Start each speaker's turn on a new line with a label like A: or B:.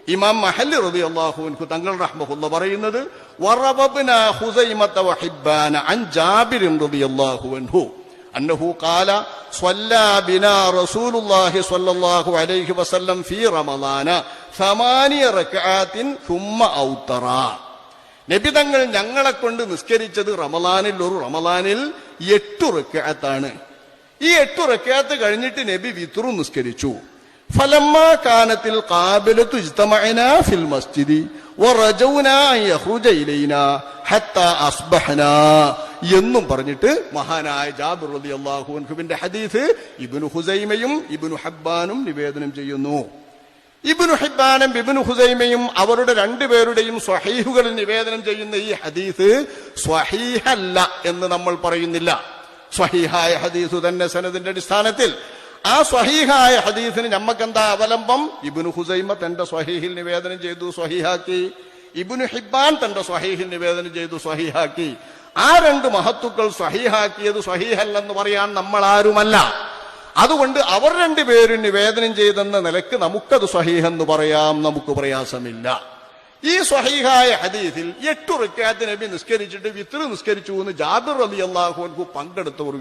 A: ഇമാം മഹല്ലി റളിയല്ലാഹു അൻഹു തങ്ങൾ റഹ്മഹുല്ലാഹ് പറയുന്നത് വറബബ്നാ ഖുസൈമത വഹിബ്ബാന അൻ ജാബിർ റളിയല്ലാഹു അൻഹു അന്നഹു ഖാല സ്വല്ലാ ബിനാ റസൂലുള്ളാഹി സ്വല്ലല്ലാഹു അലൈഹി വസല്ലം ഫീ റമളാന 8 റക്അാത്തിൻ സുമ്മ ഔതറ. നബി തങ്ങൾ ഞങ്ങളെ കൊണ്ട് നിസ്കരിച്ചത് റമളാനിൽ 8 റക്അത്താണ്. ഈ 8 റക്അത്ത് കഴിഞ്ഞിട്ട് നബി വിത്റു നിസ്കരിച്ചു. ഫലമ്മാ കാനത്തിൽ ഖാബിലതു ഇജ്തമഅനാ ഫിൽ മസ്ജിദി വറജൗനാ അൻ യഖ്റുജ ഇലൈനാ ഹത്താ അസ്ബഹനാ എന്നും പറഞ്ഞിട്ട് മഹാനായ ജാബിർ റളിയല്ലാഹു അൻഹുവിന്റെ ഹദീസ് ഇബ്നു ഹുസൈമയും ഇബ്നു ഹിബ്ബാനും നിവേദനം ചെയ്യുന്നു. ഇബ്നു ഹിബ്ബാനും ഇബ്നു ഹുസൈമയും അവരുടെ രണ്ടുപേരുടെയും സ്വഹീഹുകളിൽ നിവേദനം ചെയ്യുന്ന ഈ ഹദീസ് സ്വഹീഹല്ല എന്ന് നമ്മൾ പറയുന്നില്ല. സ്വഹീഹായ ഹദീസ് തന്നെ സനദിന്റെ അടിസ്ഥാനത്തിൽ. ആ സ്വഹീഹായ ഹദീസിന് നമ്മക്കെന്താ അവലംബം? ഇബ്നു ഹുസൈമ തന്റെ സ്വഹീഹിൽ നിവേദനം ചെയ്തു, സ്വഹീഹാക്കി. ഇബ്നു ഹിബ്ബാൻ തന്റെ സ്വഹീഹിൽ നിവേദനം ചെയ്തു, സ്വഹീഹാക്കി. ആ രണ്ട് മഹത്തുക്കൾ സ്വഹീഹാക്കിയത് സ്വഹീഹല്ലെന്ന് പറയാൻ നമ്മൾ ആരുമല്ല. അതുകൊണ്ട് അവർ രണ്ടുപേരും നിവേദനം ചെയ്തെന്ന നിലക്ക് നമുക്കത് സ്വഹീഹെന്ന് പറയാം, നമുക്ക് പ്രയാസമില്ല. ഈ സ്വഹീഹായ ഹദീസിൽ 8 റക്അത്ത് നബി നിസ്കരിച്ചിട്ട് വിത്ർ നിസ്കരിച്ചു എന്ന് ജാബിർ റളിയല്ലാഹു അൻഹു പങ്കെടുത്ത ഒരു